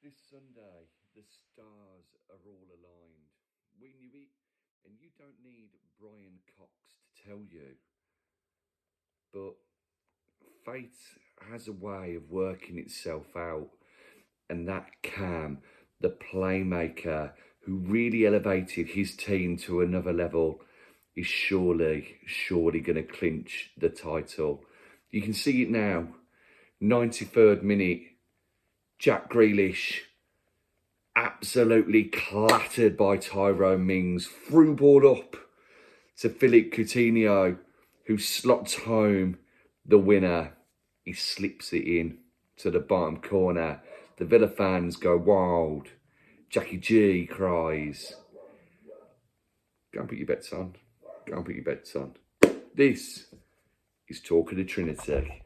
this Sunday, the stars are all aligned. We knew it, and you don't need Brian Cox to tell you. But fate has a way of working itself out, and that Cam, the playmaker who really elevated his team to another level, is surely going to clinch the title. You can see it now. 93rd minute, Jack Grealish absolutely clattered by Tyrone Mings. Through ball up to Philip Coutinho, who slots home the winner. He slips it in to the bottom corner. The Villa fans go wild. Jackie G cries, "Go and put your bets on. Go and put your bets on." This is Talk of the Trinity.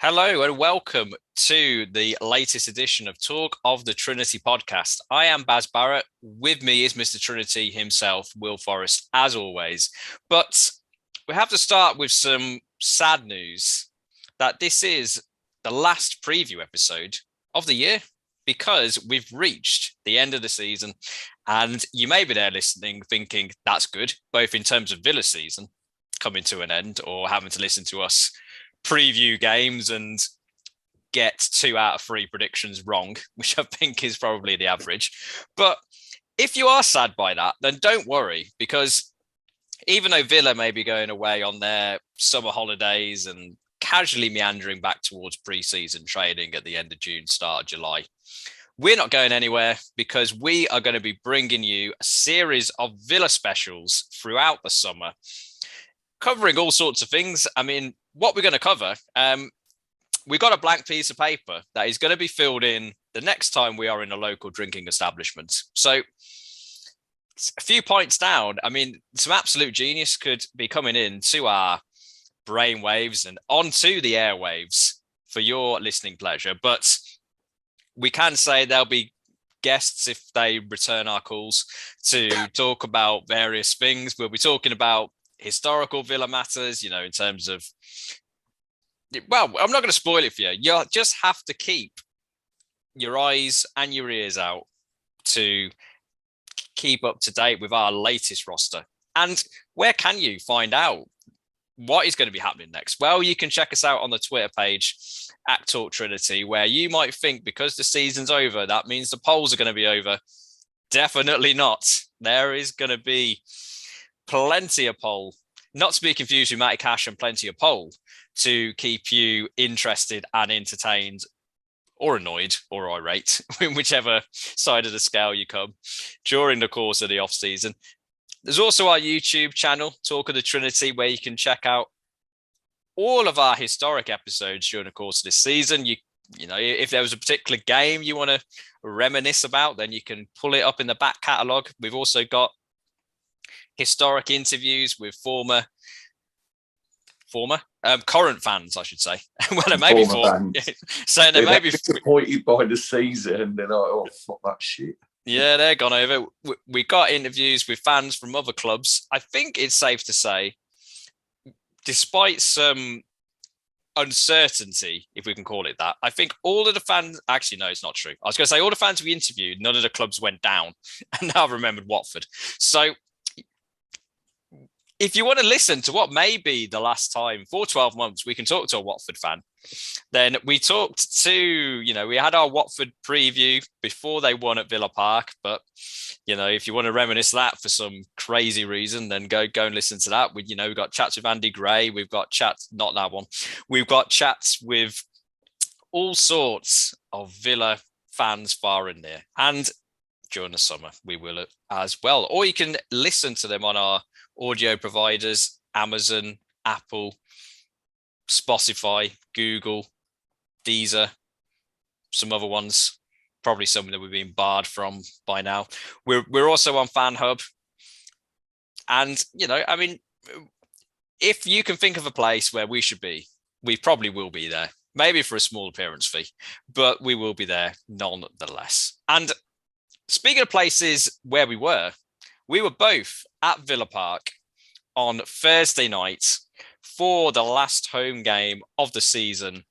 Hello and welcome to the latest edition of Talk of the Trinity podcast. I am Baz Barrett. With me is Mr. Trinity himself, Will Forrest, as always. But we have to start with some sad news that this is the last preview episode of the year because we've reached the end of the season. And you may be there listening thinking that's good, both in terms of Villa season coming to an end or having to listen to us preview games and get 2 out of 3 predictions wrong, which I think is probably the average. But if you are sad by that, then don't worry, because even though Villa may be going away on their summer holidays and casually meandering back towards pre-season training at the end of June, start of July, we're not going anywhere because we are going to be bringing you a series of Villa specials throughout the summer, covering all sorts of things. I mean, what we're going to cover, we've got a blank piece of paper that is going to be filled in the next time we are in a local drinking establishment. So a few points down. I mean, some absolute genius could be coming in to our brainwaves and onto the airwaves for your listening pleasure. But we can say there'll be guests if they return our calls to talk about various things. We'll be talking about historical Villa matters, you know, in terms of, well, I'm not going to spoil it for you. You'll just have to keep your eyes and your ears out to keep up to date with our latest roster. And where can you find out what is going to be happening next? Well, you can check us out on the Twitter page at Talk Trinity, where you might think because the season's over, that means the polls are going to be over. Definitely not. There is going to be plenty of poll, not to be confused with Matty Cash and plenty of poll, to keep you interested and entertained or annoyed or irate, in whichever side of the scale you come during the course of the off season. There's also our YouTube channel, Talk of the Trinity, where you can check out all of our historic episodes during the course of this season. You know, if there was a particular game you want to reminisce about, then you can pull it up in the back catalogue. We've also got historic interviews with current fans, I should say. Well, there may be so there may be disappointed by the season, and they're like, "Oh, fuck that shit." Yeah, they're gone over. We got interviews with fans from other clubs. I think it's safe to say, despite some uncertainty, if we can call it that, I think all of the fans, actually, no, it's not true. I was going to say all the fans we interviewed, none of the clubs went down. And now I've remembered Watford. So if you want to listen to what may be the last time for 12 months we can talk to a Watford fan, then we talked to, you know, we had our Watford preview before they won at Villa Park. But, you know, if you want to reminisce that for some crazy reason, then go and listen to that. We've got chats with Andy Gray. We've got chats, not that one. We've got chats with all sorts of Villa fans far and near. And during the summer, we will as well. Or you can listen to them on our audio providers, Amazon, Apple, Spotify, Google, Deezer, some other ones, probably some that we've been barred from by now. We're also on FanHub. And, you know, I mean, if you can think of a place where we should be, we probably will be there. Maybe for a small appearance fee, but we will be there nonetheless. And speaking of places where we were both at Villa Park on Thursday night for the last home game of the season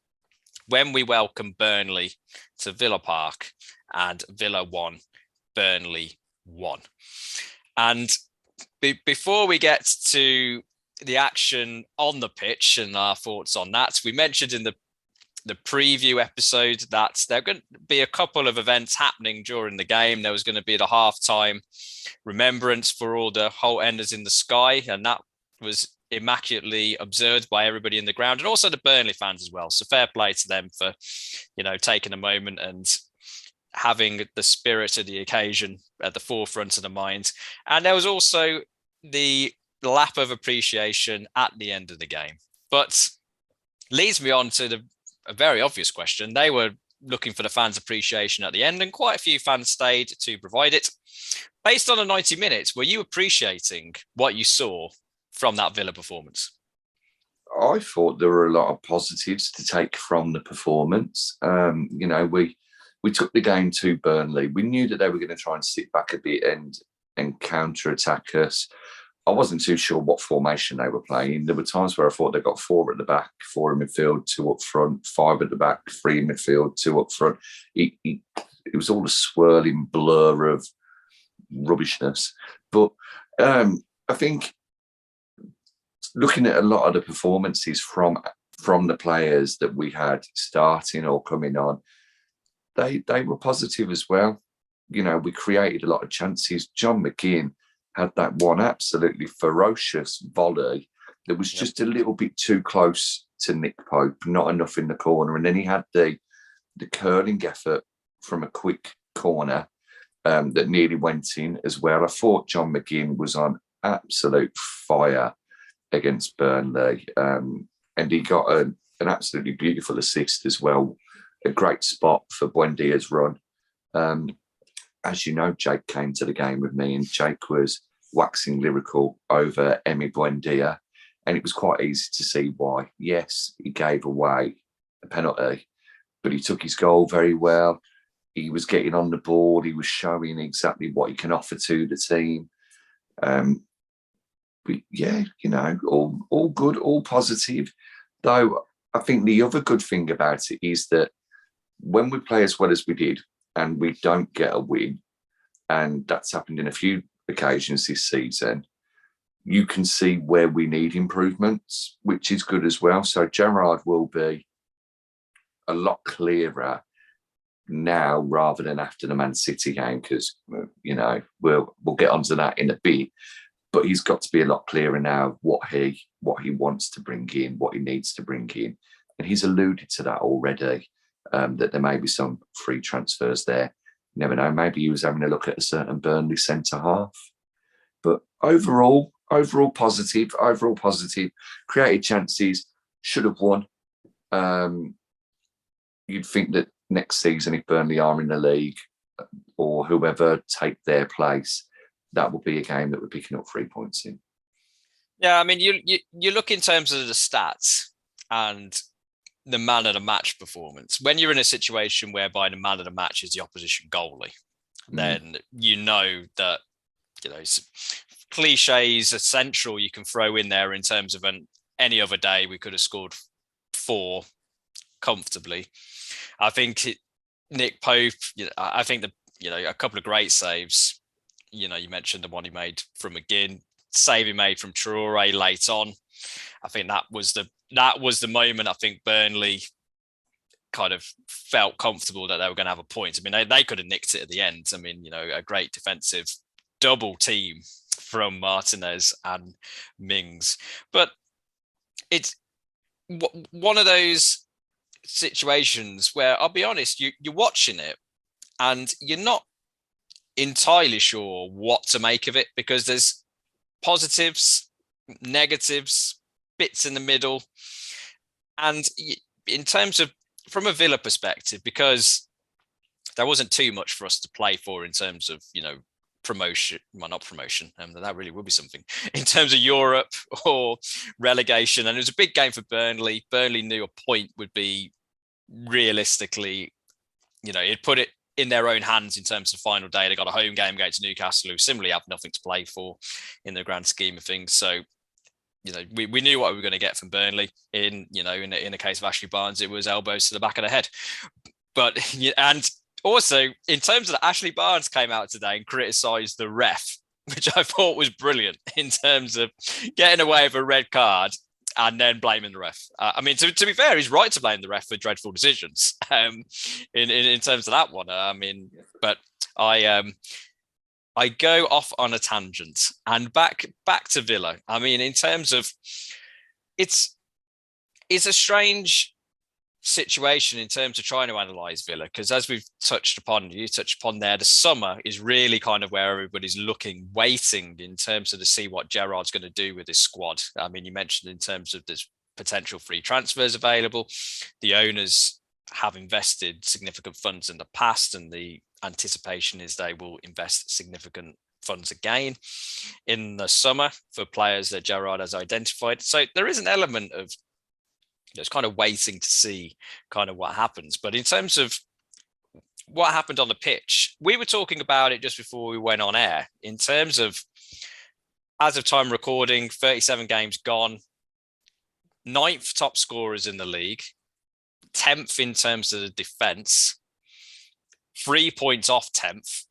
when we welcomed Burnley to Villa Park, and Villa won, Burnley won. And before we get to the action on the pitch and our thoughts on that, we mentioned in the preview episode that there are going to be a couple of events happening during the game. There was going to be the halftime remembrance for all the halt enders in the sky, and that was immaculately observed by everybody in the ground, and also the Burnley fans as well. So fair play to them for, taking a moment and having the spirit of the occasion at the forefront of the mind. And there was also the lap of appreciation at the end of the game. But leads me on to a very obvious question. They were looking for the fans' appreciation at the end, and quite a few fans stayed to provide it. Based on the 90 minutes, were you appreciating what you saw from that Villa performance? I thought there were a lot of positives to take from the performance. We took the game to Burnley. We knew that they were going to try and sit back a bit and counter-attack us. I wasn't too sure what formation they were playing. There were times where I thought they got 4 at the back, 4 in midfield, 2 up front, 5 at the back, 3 in midfield, 2 up front. It was all a swirling blur of rubbishness. But I think looking at a lot of the performances from the players that we had starting or coming on, they were positive as well. We created a lot of chances. John McGinn had that one absolutely ferocious volley that was just a little bit too close to Nick Pope, not enough in the corner. And then he had the curling effort from a quick corner that nearly went in as well. I thought John McGinn was on absolute fire against Burnley. And he got an absolutely beautiful assist as well. A great spot for Buendia's run. As you know, Jake came to the game with me, and Jake was waxing lyrical over Emi Buendia, and it was quite easy to see why. Yes, he gave away a penalty, but he took his goal very well. He was getting on the board. He was showing exactly what he can offer to the team. But yeah, all good, all positive. Though I think the other good thing about it is that when we play as well as we did and we don't get a win, and that's happened in a few occasions this season, you can see where we need improvements, which is good as well. So Gerrard will be a lot clearer now rather than after the Man City game, because we'll get onto that in a bit. But he's got to be a lot clearer now what he wants to bring in, what he needs to bring in, and he's alluded to that already. That there may be some free transfers there. You never know. Maybe he was having a look at a certain Burnley centre half. But overall positive. Created chances, should have won. You'd think that next season, if Burnley are in the league or whoever take their place, that would be a game that we're picking up 3 points in. Yeah, I mean, you look in terms of the stats and the man of the match performance. When you're in a situation whereby the man of the match is the opposition goalie, then you know that cliches essential you can throw in there in terms of any other day we could have scored 4 comfortably. I think Nick Pope. I think a couple of great saves. You mentioned the one he made from McGinn, save he made from Traore late on. I think that was the moment I think Burnley kind of felt comfortable that they were going to have a point. I mean, they could have nicked it at the end. I mean, a great defensive double team from Martinez and Mings. But it's one of those situations where, I'll be honest, you're watching it and you're not entirely sure what to make of it, because there's positives, negatives, bits in the middle. And in terms of, from a Villa perspective, because there wasn't too much for us to play for in terms of, promotion, well, not promotion, that really would be something in terms of Europe or relegation. And it was a big game for Burnley. Burnley knew a point would be realistically, it'd put it in their own hands in terms of final day. They got a home game against Newcastle, who similarly have nothing to play for in the grand scheme of things. So, we knew what we were going to get from Burnley. In the case of Ashley Barnes, it was elbows to the back of the head. But, and also in terms of that, Ashley Barnes came out today and criticised the ref, which I thought was brilliant in terms of getting away with a red card and then blaming the ref. I mean, to be fair, he's right to blame the ref for dreadful decisions in terms of that one. But I go off on a tangent and back to Villa. I mean, in terms of it's a strange situation in terms of trying to analyze Villa, because as you touched upon there, the summer is really kind of where everybody's looking, waiting in terms of to see what Gerrard's going to do with his squad. I mean, you mentioned in terms of there's potential free transfers available. The owners have invested significant funds in the past, and the anticipation is they will invest significant funds again in the summer for players that Gerrard has identified. So there is an element of it's kind of waiting to see kind of what happens. But in terms of what happened on the pitch, we were talking about it just before we went on air. In terms of, as of time recording, 37 games gone, 9th top scorers in the league, 10th in terms of the defence, 3 points off 10th.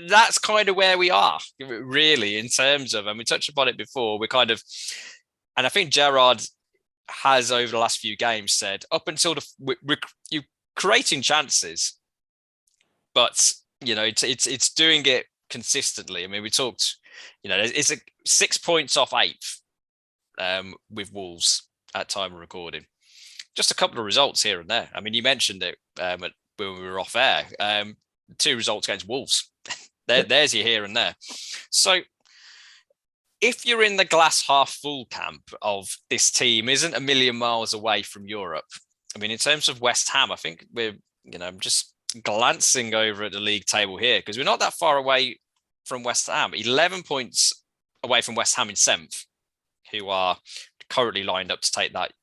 That's kind of where we are, really, in terms of, and we touched upon it before, we're kind of, and I think Gerrard has over the last few games said, up until you're creating chances, but, it's doing it consistently. I mean, we talked, it's 6 points off 8th with Wolves at time of recording. Just a couple of results here and there. I mean, you mentioned it when we were off air. 2 results against Wolves. There's your here and there. So if you're in the glass half full camp of this team isn't a million miles away from Europe, I mean, in terms of West Ham, I think I'm just glancing over at the league table here because we're not that far away from West Ham. 11 points away from West Ham in 7th, who are currently lined up to take that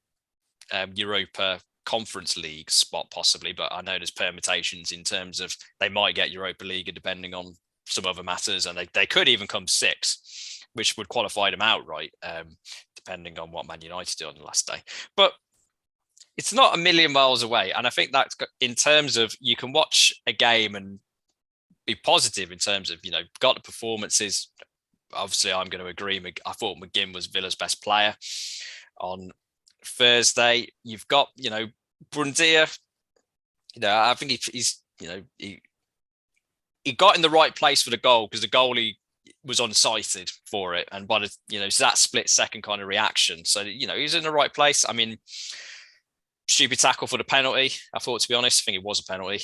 Europa Conference League spot possibly, but I know there's permutations in terms of they might get Europa League depending on some other matters, and they could even come 6th, which would qualify them outright, depending on what Man United do on the last day. But it's not a million miles away, and I think that's in terms of you can watch a game and be positive in terms of got the performances. Obviously, I'm going to agree. I thought McGinn was Villa's best player on Thursday. You've got Brundia. I think he got in the right place for the goal because the goalie was unsighted for it, and so that split second kind of reaction. So he's in the right place. I mean, stupid tackle for the penalty. I thought, to be honest, I think it was a penalty,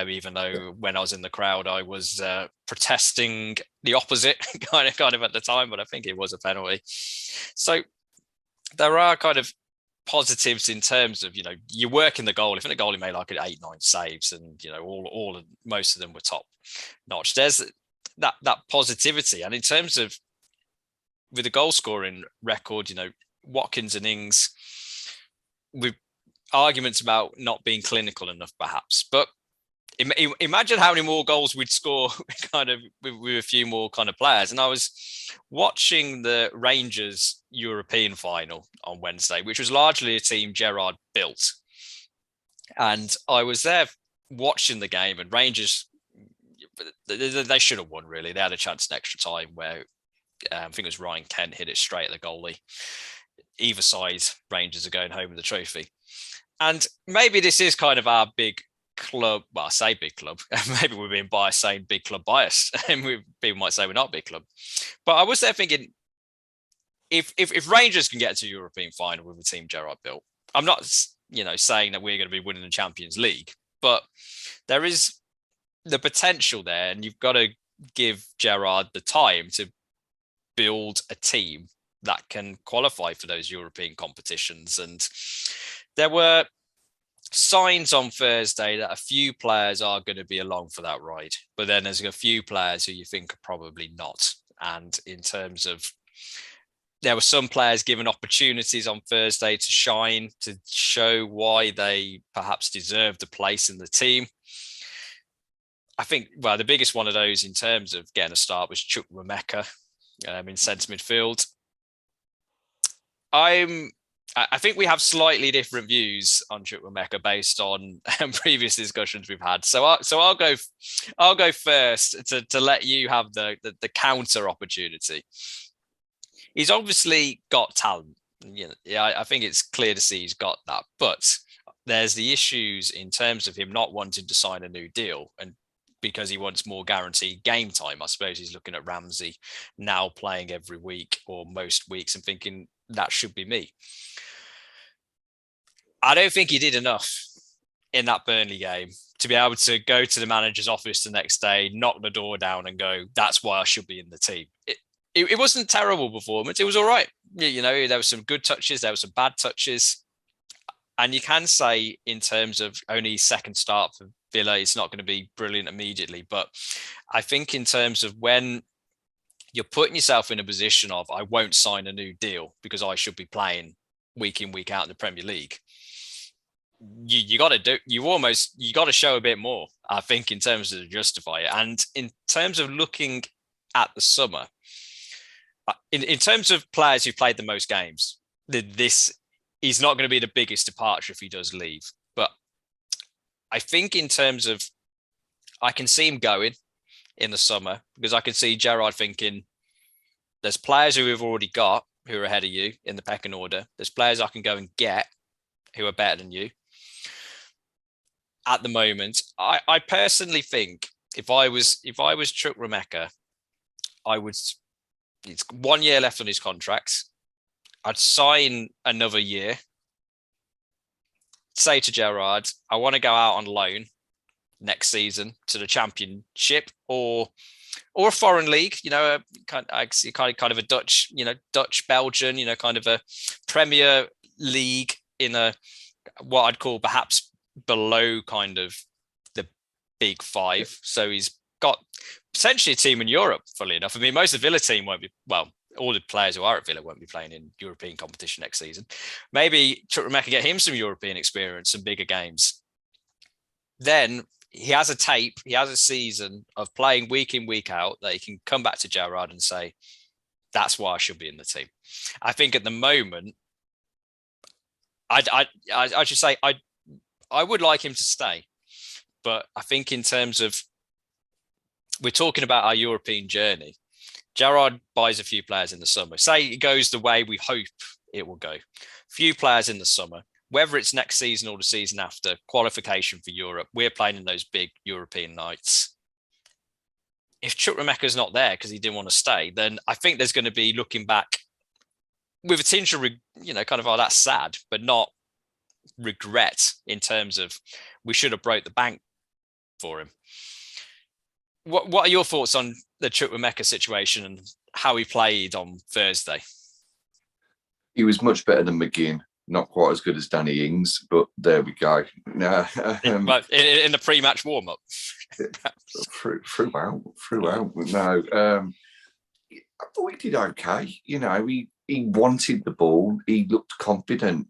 even though when I was in the crowd, I was protesting the opposite kind of at the time, but I think it was a penalty. So there are kind of positives in terms of you work in the goal. I think the goalie made like 8-9 saves, and most of them were top notch. There's that positivity, and in terms of with the goal scoring record, Watkins and Ings, with arguments about not being clinical enough, perhaps, but imagine how many more goals we'd score kind of with a few more kind of players. And I was watching the Rangers European final on Wednesday, which was largely a team Gerrard built. And I was there watching the game, and Rangers, they should have won, really. They had a chance in extra time where I think it was Ryan Kent hit it straight at the goalie. Either side, Rangers are going home with the trophy. And maybe this is kind of our big club. Well, I say big club. Maybe we're being biased saying big club biased. And people might say we're not big club. But I was there thinking, if Rangers can get to a European final with the team Gerrard built, I'm not saying that we're going to be winning the Champions League, but there is the potential there, and you've got to give Gerrard the time to build a team that can qualify for those European competitions. And there were signs on Thursday that a few players are going to be along for that ride, but then there's a few players who you think are probably not. And in terms of, there were some players given opportunities on Thursday to shine, to show why they perhaps deserved a place in the team. I think, well, the biggest one of those in terms of getting a start was Chukwuemeka in centre midfield. I think we have slightly different views on Chukwuemeka based on previous discussions we've had. So I'll go first to let you have the counter opportunity. He's obviously got talent. I think it's clear to see he's got that. But there's the issues in terms of him not wanting to sign a new deal, and because he wants more guaranteed game time. I suppose he's looking at Ramsey now playing every week or most weeks and thinking that should be me. I don't think he did enough in that Burnley game to be able to go to the manager's office the next day, knock the door down and go, that's why I should be in the team. It wasn't a terrible performance. It was all right. There were some good touches. There were some bad touches. And you can say in terms of only second start for Villa, it's not going to be brilliant immediately. But I think in terms of when you're putting yourself in a position of, I won't sign a new deal because I should be playing week in, week out in the Premier League. You got to show a bit more, I think, in terms of to justify it. And in terms of looking at the summer, in terms of players who played the most games, he's not going to be the biggest departure if he does leave. But I think in terms of, I can see him going in the summer because I can see Gerrard thinking, there's players who we've already got who are ahead of you in the pecking order. There's players I can go and get who are better than you. At the moment, I personally think if I was Chukwuemeka, it's 1 year left on his contract. I'd sign another year. Say to Gerrard, I want to go out on loan next season to the Championship or a foreign league, kind of a Dutch Belgian, kind of a Premier League in what I'd call perhaps below kind of the big five. So he's got potentially a team in Europe, funnily enough. I mean, most of the Villa team won't be, well, all the players who are at Villa won't be playing in European competition next season. Maybe Chukwuemeka get him some European experience, some bigger games. Then he has a tape, he has a season of playing week in, week out that he can come back to Gerrard and say, that's why I should be in the team. I think at the moment, I should say I would like him to stay, but I think in terms of, we're talking about our European journey. Gerrard buys a few players in the summer. Say it goes the way we hope it will go. Few players in the summer, whether it's next season or the season after, qualification for Europe. We're playing in those big European nights. If Chukwuemeka's not there because he didn't want to stay, then I think there's going to be looking back with a tinge of, kind of, oh, that's sad, but not regret in terms of we should have broke the bank for him. What are your thoughts on the Chukwuemeka situation and how he played on Thursday? He was much better than McGinn. Not quite as good as Danny Ings, but there we go. No, in the pre-match warm-up. throughout. No, I thought he did okay. He wanted the ball. He looked confident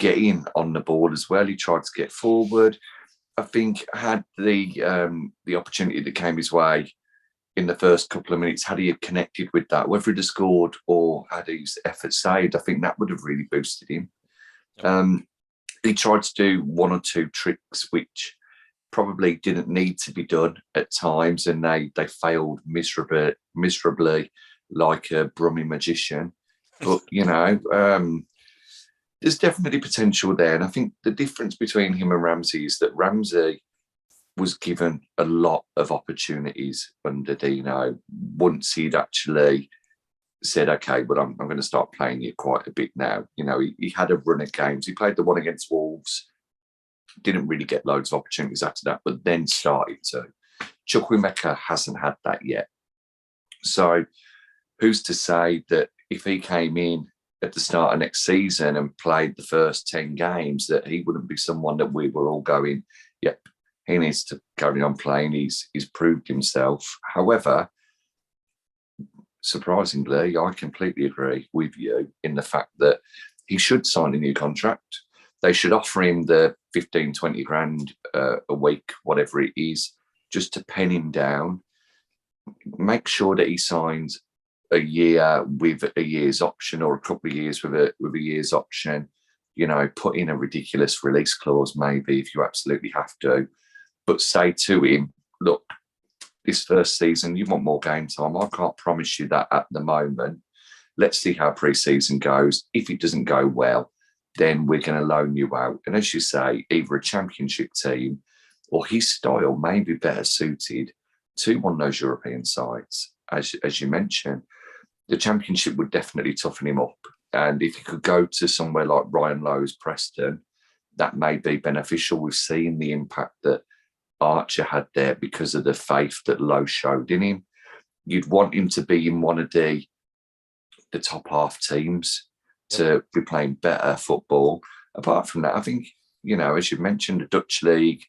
getting on the ball as well. He tried to get forward. I think had the opportunity that came his way in the first couple of minutes, had he connected with that, whether he'd have scored or had his effort saved, I think that would have really boosted him. Yep. He tried to do one or two tricks which probably didn't need to be done at times, and they failed miserably like a Brummy magician. But, there's definitely potential there. And I think the difference between him and Ramsey is that Ramsey was given a lot of opportunities under Dino once he'd actually said, okay, but I'm going to start playing you quite a bit now. He had a run of games. He played the one against Wolves, didn't really get loads of opportunities after that, but then started to. Chukwuemeka hasn't had that yet. So who's to say that if he came in at the start of next season and played the first 10 games, that he wouldn't be someone that we were all going, yep, he needs to carry on playing. He's proved himself. However, surprisingly, I completely agree with you in the fact that he should sign a new contract. They should offer him the 15, 20 grand a week, whatever it is, just to pen him down. Make sure that he signs a year with a year's option, or a couple of years with a year's option. You know, put in a ridiculous release clause, maybe, if you absolutely have to. But say to him, look, this first season, you want more game time. I can't promise you that at the moment. Let's see how pre-season goes. If it doesn't go well, then we're going to loan you out. And as you say, either a championship team or his style may be better suited to one of those European sides. As you mentioned, the championship would definitely toughen him up. And if he could go to somewhere like Ryan Lowe's Preston, that may be beneficial. We've seen the impact that Archer had there because of the faith that Lowe showed in him. You'd want him to be in one of the top half teams to be playing better football. Apart from that, I think, you know, as you mentioned, the Dutch League,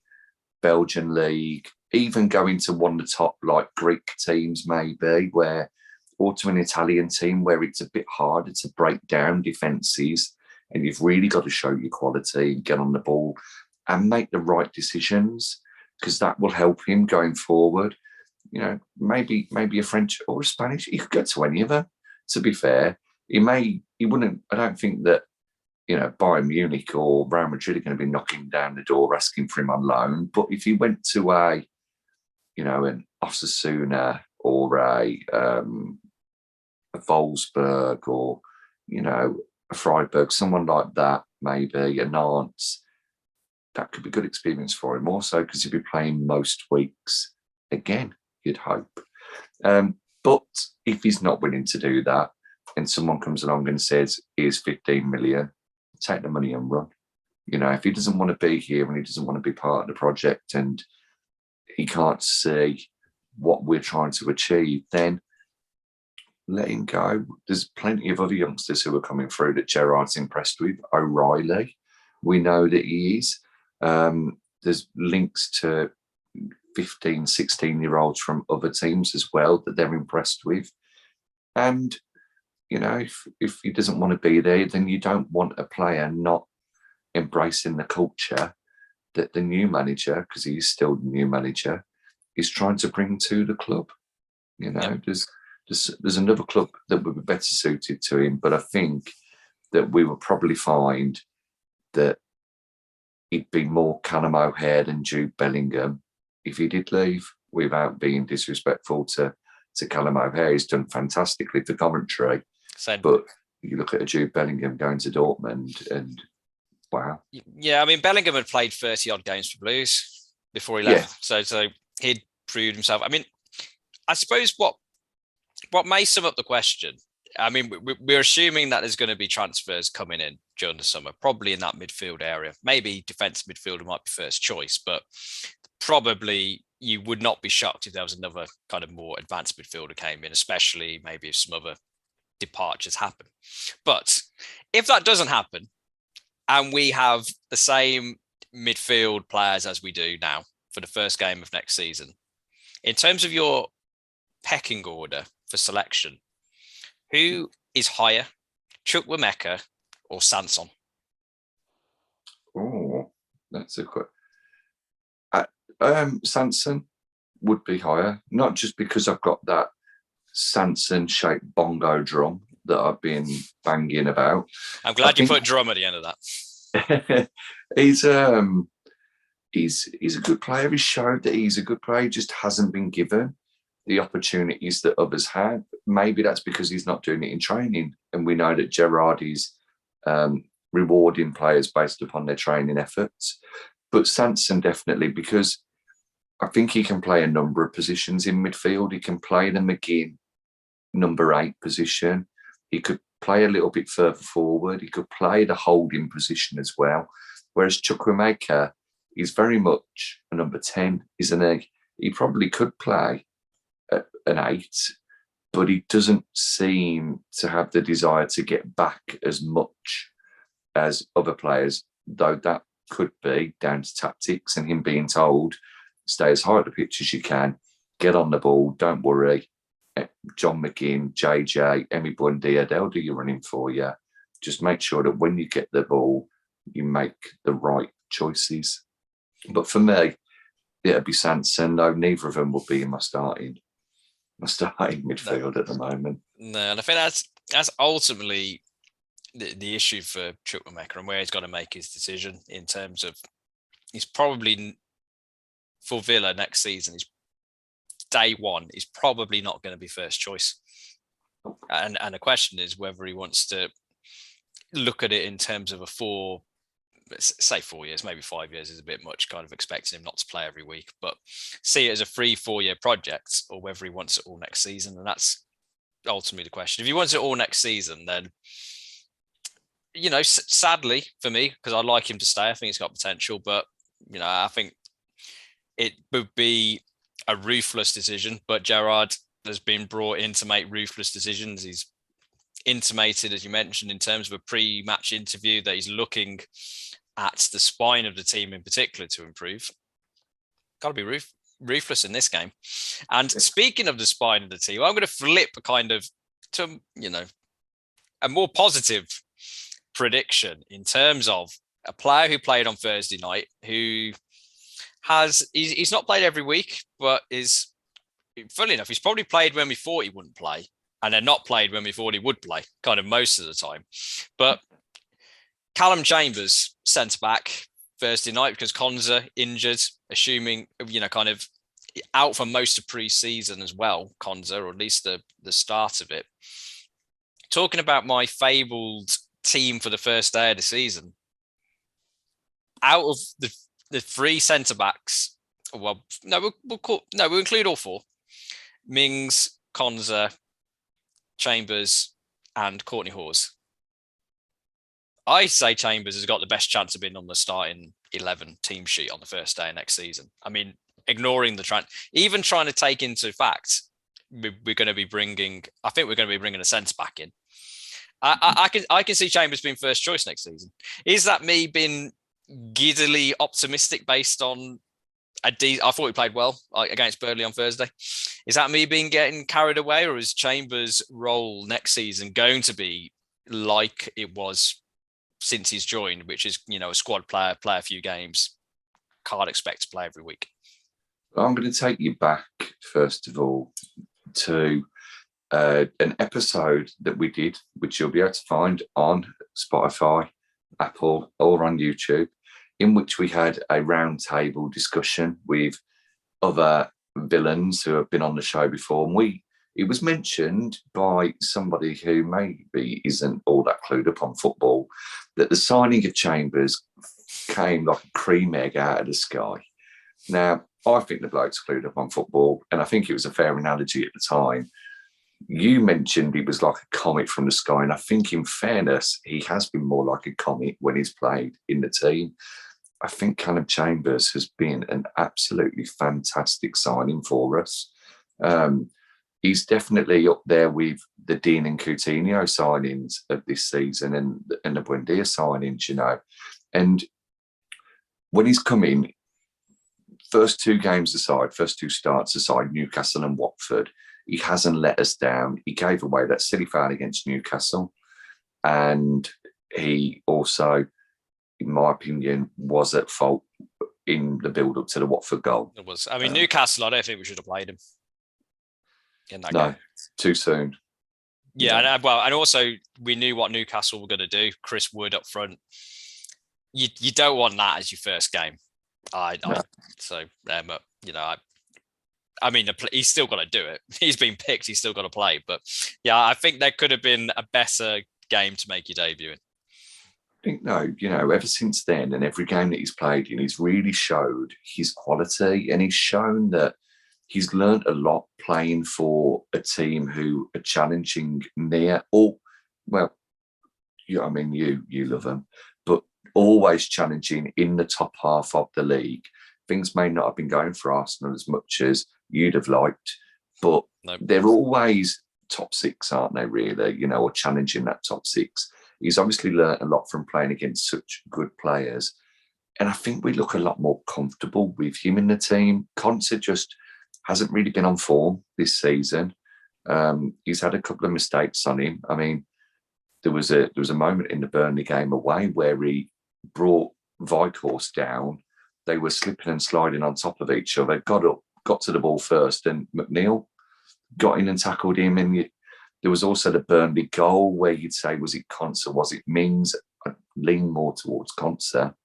Belgian League, even going to one of the top, like, Greek teams maybe, or to an Italian team where it's a bit harder to break down defences, and you've really got to show your quality and get on the ball and make the right decisions, because that will help him going forward. You know, maybe a French or a Spanish. He could go to any of them, to be fair. He wouldn't, I don't think that, you know, Bayern Munich or Real Madrid are going to be knocking down the door asking for him on loan. But if he went to an Osasuna or a Wolfsburg, or, you know, a Freiburg, someone like that, maybe a Nantes, that could be good experience for him also, because he'd be playing most weeks again, you'd hope. But if he's not willing to do that, and someone comes along and says, here's 15 million, take the money and run. You know, if he doesn't want to be here and he doesn't want to be part of the project and he can't see what we're trying to achieve, then let him go. There's plenty of other youngsters who are coming through that Gerrard's impressed with. O'Reilly, we know that he is. There's links to 15, 16-year-olds from other teams as well that they're impressed with. And, you know, if he doesn't want to be there, then you don't want a player not embracing the culture that the new manager, because he is still the new manager, is trying to bring to the club. You know, there's another club that would be better suited to him, but I think that we would probably find that he'd be more Callum O'Hare than Jude Bellingham if he did leave, without being disrespectful to Callum O'Hare. He's done fantastically for Coventry. But you look at a Jude Bellingham going to Dortmund and wow. Yeah, I mean, Bellingham had played 30-odd games for Blues before he left. Yeah. So he'd proved himself. I mean, I suppose what may sum up the question, I mean, we're assuming that there's going to be transfers coming in during the summer, probably in that midfield area. Maybe defensive midfielder might be first choice, but probably you would not be shocked if there was another kind of more advanced midfielder came in, especially maybe if some other departures happen. But if that doesn't happen, and we have the same midfield players as we do now for the first game of next season, in terms of your pecking order for selection, who is higher, Chukwuemeka or Sanson? Oh, that's a quick. Sanson would be higher, not just because I've got that Sanson-shaped bongo drum that I've been banging about. I'm glad you put drum at the end of that. He's a good player. He's showed that he's a good player. He just hasn't been given the opportunities that others had. Maybe that's because he's not doing it in training. And we know that Gerrard is rewarding players based upon their training efforts. But Sanson definitely, because I think he can play a number of positions in midfield. He can play the McGinn number 8 position. He could play a little bit further forward. He could play the holding position as well. Whereas Chukwuemeka is very much a number 10, isn't he? He probably could play an 8, but he doesn't seem to have the desire to get back as much as other players, though that could be down to tactics and him being told, stay as high at the pitch as you can, get on the ball, don't worry. John McGinn, JJ, Emi Buendia, they'll do your running for you. Just make sure that when you get the ball, you make the right choices. But for me, it'd be Sanson, though neither of them would be in my starting midfield at the moment. No, and I think that's ultimately the issue for Chukwuemeka and where he's got to make his decision in terms of he's probably for Villa next season. He's day one. He's probably not going to be first choice, and the question is whether he wants to look at it in terms of a 4 years, maybe 5 years is a bit much, kind of expecting him not to play every week, but see it as a 3-4 year project, or whether he wants it all next season. And that's ultimately the question. If he wants it all next season, then, you know, sadly for me, because I'd like him to stay, I think he's got potential, but, you know, I think it would be a ruthless decision, but Gerrard has been brought in to make ruthless decisions. He's intimated, as you mentioned, in terms of a pre-match interview, that he's looking at the spine of the team in particular to improve. Got to be ruthless in this game. And speaking of the spine of the team, I'm going to flip kind of to, you know, a more positive prediction in terms of a player who played on Thursday night, who he's not played every week, but is, funnily enough, he's probably played when we thought he wouldn't play, and then not played when we thought he would play, kind of most of the time. But Calum Chambers, centre-back, Thursday night, because Konza injured, assuming, you know, kind of out for most of pre-season as well, Konza, or at least the start of it. Talking about my fabled team for the first day of the season, out of the 3 centre-backs, well, we'll include all 4, Mings, Konza, Chambers, and Courtney Hawes. I say Chambers has got the best chance of being on the starting 11 team sheet on the first day of next season. I mean, ignoring the even trying to take into fact, we're going to be bringing a centre back in. I can see Chambers being first choice next season. Is that me being giddily optimistic based on I thought he played well against Burnley on Thursday? Is that me getting carried away, or is Chambers' role next season going to be like it was since he's joined, which is, you know, a squad player, play a few games, can't expect to play every week? I'm going to take you back, first of all, to an episode that we did, which you'll be able to find on Spotify, Apple, or on YouTube, in which we had a roundtable discussion with other villains who have been on the show before. And it was mentioned by somebody who maybe isn't all that clued up on football that the signing of Chambers came like a cream egg out of the sky. Now, I think the bloke's clued up on football, and I think it was a fair analogy at the time. You mentioned he was like a comet from the sky, and I think, in fairness, he has been more like a comet when he's played in the team. I think Calum Chambers has been an absolutely fantastic signing for us. He's definitely up there with the Dean and Coutinho signings of this season and the Buendia signings, you know. And when he's come in, first 2 starts aside, Newcastle and Watford, he hasn't let us down. He gave away that silly foul against Newcastle. And he also, in my opinion, was at fault in the build-up to the Watford goal. It was. I mean, Newcastle, I don't think we should have played him in that no, game. Too soon. Yeah, and also we knew what Newcastle were going to do. Chris Wood up front. You don't want that as your first game. I mean, he's still got to do it. He's been picked. He's still got to play. But yeah, I think there could have been a better game to make your debut in. I think, no, you know, ever since then and every game that he's played in, he's really showed his quality, and he's shown that he's learned a lot playing for a team who are challenging you love them, but always challenging in the top half of the league. Things may not have been going for Arsenal as much as you'd have liked, but they're always top six, aren't they, really? Or challenging that top six. He's obviously learnt a lot from playing against such good players. And I think we look a lot more comfortable with him in the team. Konsa just hasn't really been on form this season. He's had a couple of mistakes on him. I mean, there was a moment in the Burnley game away where he brought Vicehorse down. They were slipping and sliding on top of each other, got to the ball first, and McNeil got in and tackled him. And there was also the Burnley goal where you'd say, was it Konsa, was it Mings? I lean more towards Konsa.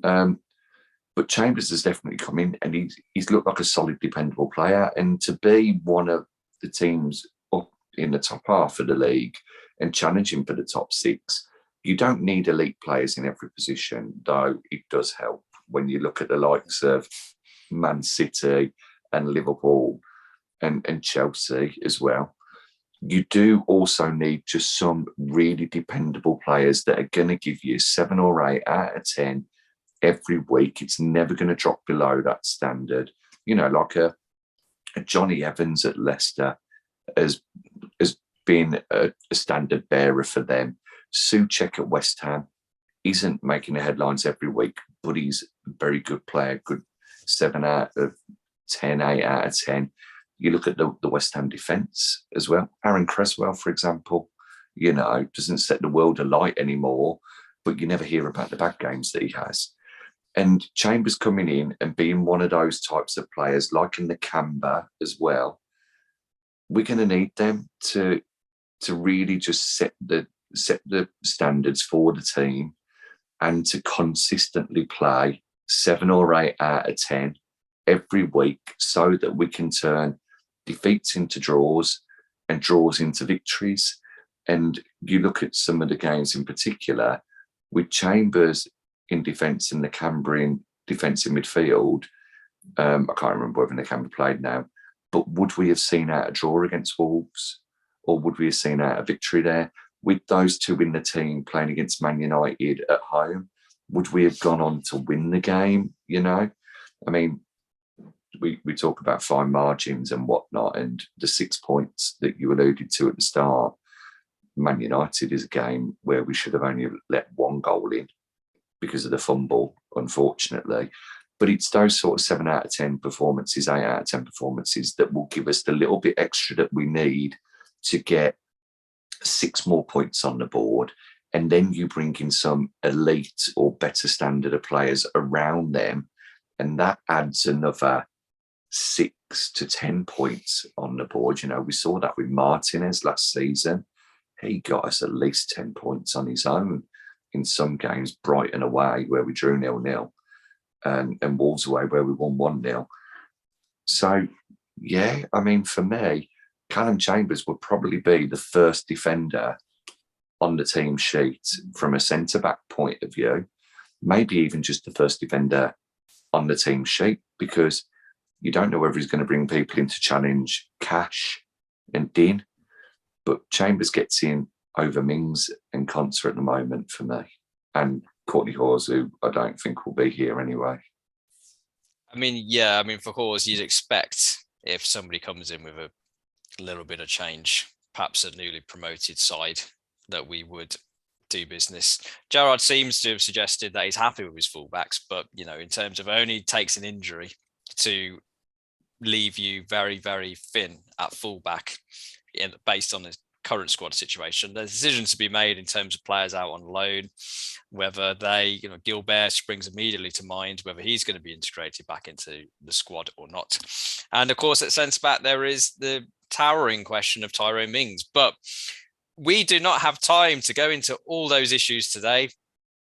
But Chambers has definitely come in, and he's looked like a solid, dependable player. And to be one of the teams up in the top half of the league and challenging for the top six, you don't need elite players in every position, though it does help when you look at the likes of Man City and Liverpool and Chelsea as well. You do also need just some really dependable players that are going to give you 7 or 8 out of 10 every week. It's never going to drop below that standard. Like a Johnny Evans at Leicester has been a standard bearer for them. Citeh at West Ham isn't making the headlines every week, but he's a very good player, good 7 out of 10, 8 out of 10. You look at the West Ham defence as well. Aaron Cresswell, for example, doesn't set the world alight anymore, but you never hear about the bad games that he has. And Chambers coming in and being one of those types of players, like in the Camber as well, we're going to need them to really just set the standards for the team and to consistently play 7 or 8 out of 10 every week, so that we can turn defeats into draws and draws into victories. And you look at some of the games in particular with Chambers in defence and the Cambrian defence in midfield. I can't remember whether the Camber played now, but would we have seen out a draw against Wolves, or would we have seen out a victory there? With those two in the team playing against Man United at home, would we have gone on to win the game? I mean, we talk about fine margins and whatnot, and the 6 points that you alluded to at the start. Man United is a game where we should have only let 1 goal in because of the fumble, unfortunately. But it's those sort of 7 out of 10 performances, 8 out of 10 performances that will give us the little bit extra that we need to get 6 more points on the board. And then you bring in some elite or better standard of players around them, and that adds another 6 to 10 points on the board. We saw that with Martinez last season. He got us at least 10 points on his own in some games. Brighton away, where we drew 0-0, and Wolves away, where we won 1-0. So, yeah, I mean, for me, Calum Chambers would probably be the first defender on the team sheet from a centre-back point of view, maybe even just the first defender on the team sheet, because you don't know whether he's going to bring people in to challenge Cash and Din, but Chambers gets in over Mings and Konsa at the moment for me, and Courtney Hawes, who I don't think will be here anyway. For Hawes, you'd expect, if somebody comes in with a little bit of change, perhaps a newly promoted side, that we would do business. Gerrard seems to have suggested that he's happy with his fullbacks, but in terms of only takes an injury to leave you very, very thin at fullback, based on the current squad situation. There's decisions to be made in terms of players out on loan, whether they, Gilbert springs immediately to mind, whether he's going to be integrated back into the squad or not. And of course, at centre back, there is the towering question of Tyrone Mings. But we do not have time to go into all those issues today,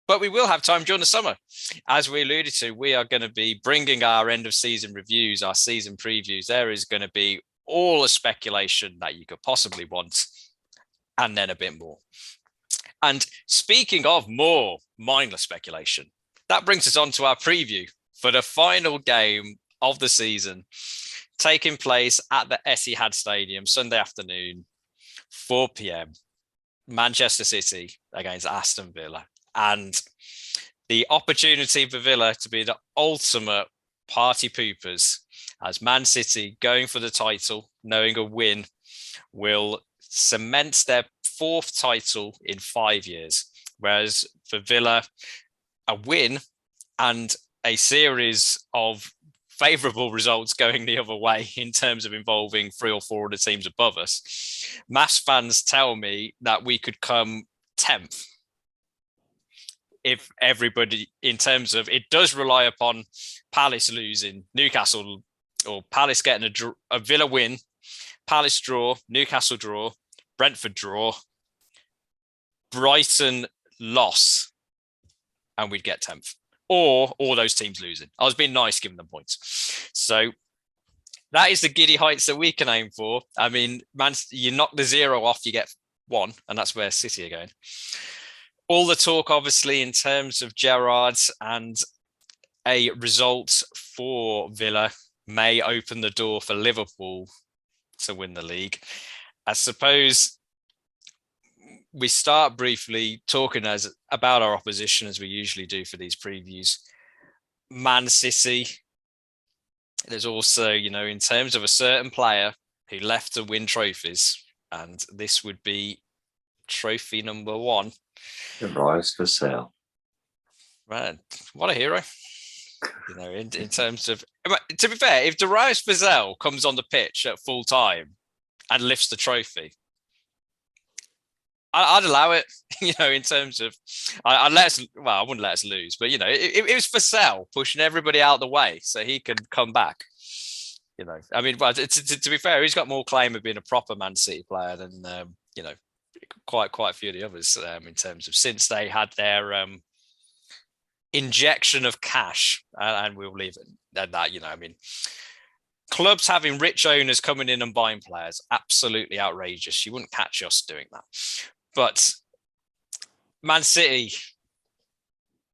but we will have time during the summer. As we alluded to, we are going to be bringing our end of season reviews, our season previews. There is going to be all the speculation that you could possibly want, and then a bit more. And speaking of more mindless speculation, that brings us on to our preview for the final game of the season, taking place at the Etihad Stadium Sunday afternoon, 4 p.m. Manchester City against Aston Villa. And the opportunity for Villa to be the ultimate party poopers, as Man City going for the title, knowing a win will cement their 4th title in 5 years. Whereas for Villa, a win and a series of favourable results going the other way in terms of involving 3 or 4 of the teams above us. Mass fans tell me that we could come 10th if everybody, in terms of, it does rely upon Palace losing, Newcastle, or Palace getting a Villa win, Palace draw, Newcastle draw, Brentford draw, Brighton loss, and we'd get 10th. Or all those teams losing. I was being nice, giving them points. So that is the giddy heights that we can aim for. I mean, man, you knock the 0 off, you get 1, and that's where City are going. All the talk, obviously, in terms of Gerrard and a result for Villa may open the door for Liverpool to win the league. I suppose we start briefly talking about our opposition, as we usually do for these previews. Man City. There's also, in terms of a certain player who left to win trophies, and this would be trophy number 1. The rise for sale. Man, what a hero. In terms of, to be fair, if Darius Vazel comes on the pitch at full time and lifts the trophy, I'd allow it, in terms of, I wouldn't let us lose, but, it was Vazel pushing everybody out of the way so he could come back. I mean, well, to be fair, he's got more claim of being a proper Man City player than, quite a few of the others in terms of, since they had their injection of cash, and we'll leave it at that. I mean, clubs having rich owners coming in and buying players, absolutely outrageous. You wouldn't catch us doing that. But Man City,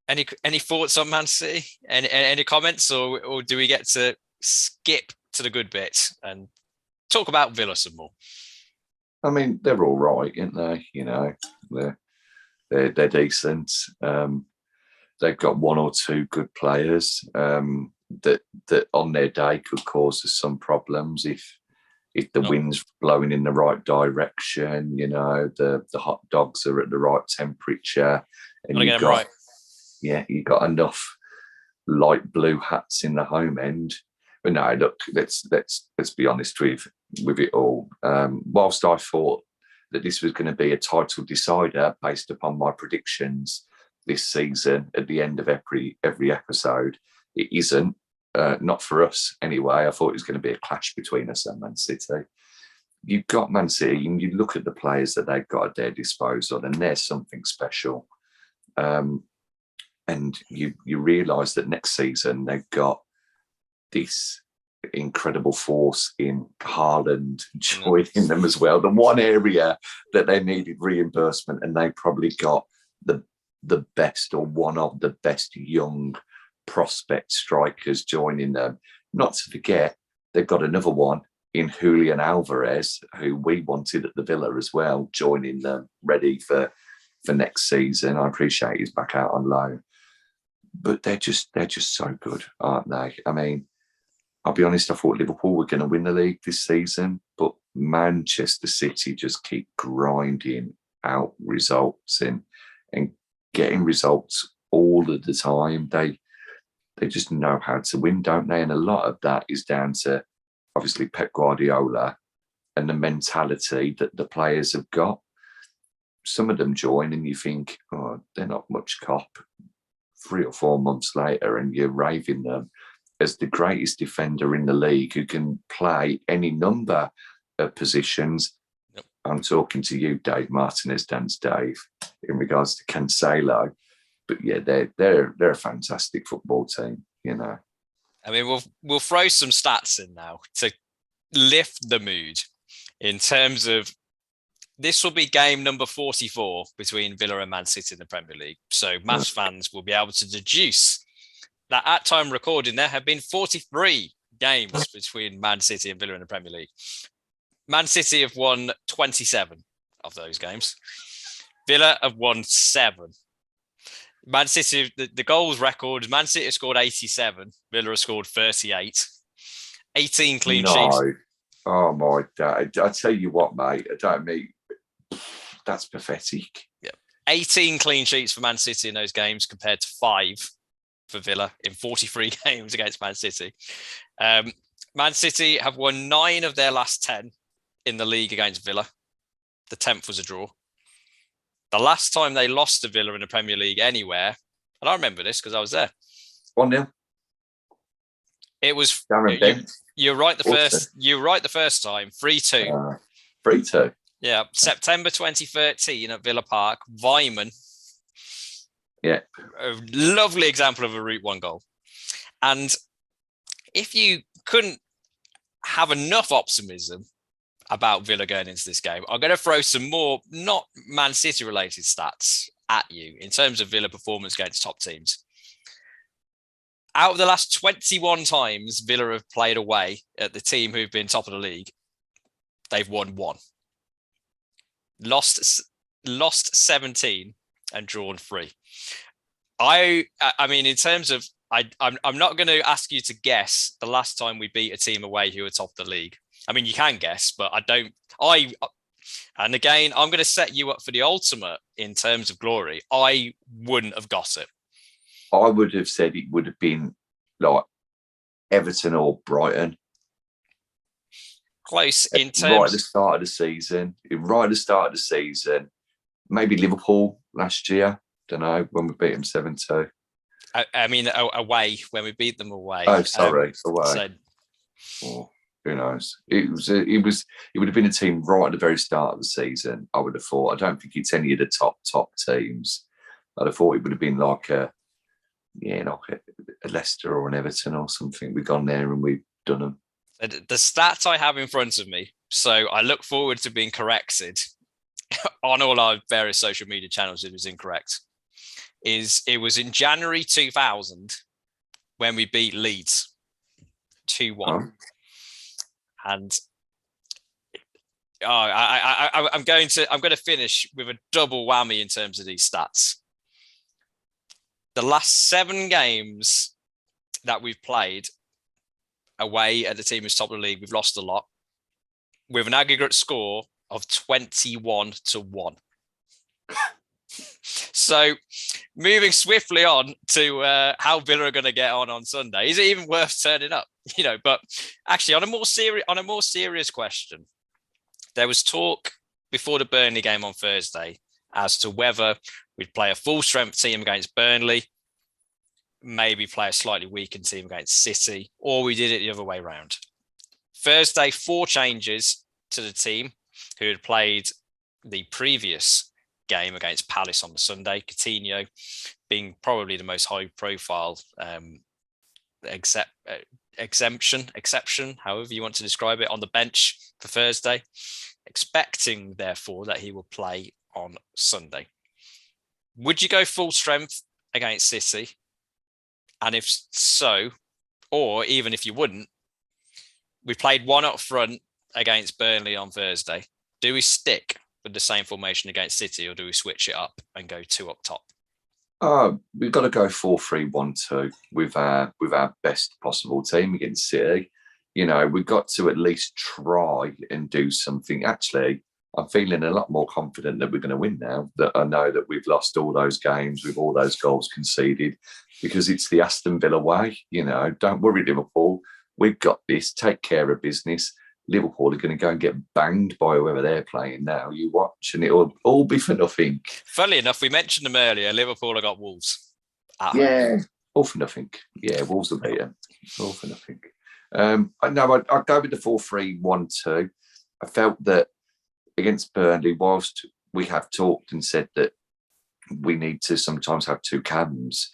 any thoughts on Man City? Any comments, or do we get to skip to the good bit and talk about Villa some more? I mean, they're all right, aren't they? They're decent. They've got 1 or 2 good players that on their day could cause us some problems if the wind's blowing in the right direction. The hot dogs are at the right temperature, and you got enough light blue hats in the home end. But no, look, let's be honest with it all. Whilst I thought that this was going to be a title decider based upon my predictions this season at the end of every episode, it isn't. Not for us anyway. I thought it was going to be a clash between us and Man City. You've got Man City, and you look at the players that they've got at their disposal, and they're something special. And you realise that next season they've got this incredible force in Haaland joining them as well. The one area that they needed reimbursement, and they probably got the best, or one of the best young prospect strikers joining them. Not to forget, they've got another one in Julian Alvarez, who we wanted at the Villa as well, joining them, ready for next season. I appreciate he's back out on loan, but they're just so good, aren't they? I mean, I'll be honest, I thought Liverpool were going to win the league this season, but Manchester City just keep grinding out results and getting results all of the time. They just know how to win, don't they? And a lot of that is down to, obviously, Pep Guardiola and the mentality that the players have got. Some of them join and you think, oh, they're not much cop. 3 or 4 months later, and you're raving them as the greatest defender in the league who can play any number of positions. Yep. I'm talking to you, Dave Martinez, Dance Dave, in regards to Cancelo. But yeah, they're a fantastic football team, I mean, we'll throw some stats in now to lift the mood in terms of, this will be game number 44 between Villa and Man City in the Premier League. So maths fans will be able to deduce that at time recording, there have been 43 games between Man City and Villa in the Premier League. Man City have won 27 of those games. Villa have won 7. Man City, the goals record, Man City have scored 87. Villa have scored 38. 18 clean sheets. Oh my God! I tell you what, mate. I don't mean that's pathetic. Yeah. 18 clean sheets for Man City in those games compared to 5 for Villa in 43 games against Man City. Man City have won 9 of their last 10 in the league against Villa. The 10th was a draw. The last time they lost to Villa in the Premier League anywhere, and I remember this because I was there. 1-0. It was you're right the first time, 3-2. 3-2. Yeah, September 2013 at Villa Park, Weimann. Yeah. A lovely example of a Route 1 goal. And if you couldn't have enough optimism about Villa going into this game, I'm going to throw some more not Man City related stats at you in terms of Villa performance against top teams. Out of the last 21 times Villa have played away at the team who've been top of the league, they've won 1. Lost 17 and drawn 3. I mean, in terms of, I'm not going to ask you to guess the last time we beat a team away who were top of the league. I mean, you can guess, but I don't. And again, I'm going to set you up for the ultimate in terms of glory. I wouldn't have got it. I would have said it would have been like Everton or Brighton. Close in terms. Right at the start of the season. Maybe Liverpool last year. Don't know, when we beat them 7-2. I mean, away, when we beat them away. Oh, sorry, away. So, who knows? It would have been a team right at the very start of the season, I would have thought. I don't think it's any of the top teams. I'd have thought it would have been like a Leicester or an Everton or something. We've gone there and we've done them. The stats I have in front of me, so I look forward to being corrected on all our various social media channels if it was incorrect, it was in January 2000 when we beat Leeds 2-1. Oh. And I'm going to finish with a double whammy in terms of these stats. The last 7 games that we've played away at the team who's top of the league, we've lost a lot, with an aggregate score of 21-1. So, moving swiftly on to how Villa are going to get on Sunday. Is it even worth turning up? But actually, on a more serious question, there was talk before the Burnley game on Thursday as to whether we'd play a full strength team against Burnley, maybe play a slightly weakened team against City, or we did it the other way around. Thursday, 4 changes to the team who had played the previous game against Palace on the Sunday. Coutinho being probably the most high profile exception, however you want to describe it, on the bench for Thursday, expecting therefore that he will play on Sunday. Would you go full strength against City? And if so, or even if you wouldn't, we played 1 up front against Burnley on Thursday. Do we stick with the same formation against City, or do we switch it up and go 2 up top? We've got to go 4-3-1-2 with our best possible team against City. We've got to at least try and do something. Actually, I'm feeling a lot more confident that we're going to win now, that I know that we've lost all those games with all those goals conceded, because it's the Aston Villa way. Don't worry, Liverpool. We've got this. Take care of business. Liverpool are going to go and get banged by whoever they're playing now. You watch, and it'll all be for nothing. Funnily enough, we mentioned them earlier. Liverpool have got Wolves. All for nothing. Yeah, Wolves will beat them. All for nothing. I'd go with the 4-3-1-2. I felt that against Burnley, whilst we have talked and said that we need to sometimes have 2 cams,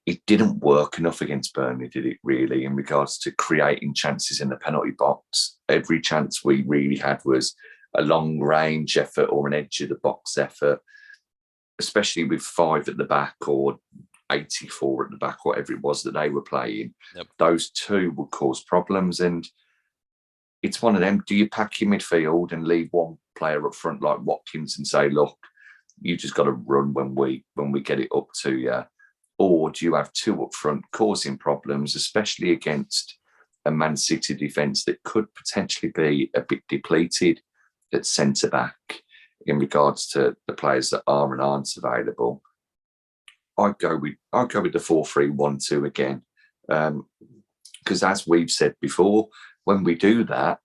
it didn't work enough against Burnley, did it really, in regards to creating chances in the penalty box? Every chance we really had was a long range effort or an edge of the box effort, especially with 5 at the back or 84 at the back, whatever it was that they were playing. Yep. Those 2 would cause problems. And it's one of them. Do you pack your midfield and leave one player up front like Watkins and say, look, you just got to run when we get it up to you? Or do you have 2 up front causing problems, especially against a Man City defence that could potentially be a bit depleted at centre-back in regards to the players that are and aren't available, I'd go with the 4-3-1-2 again. Because as we've said before, when we do that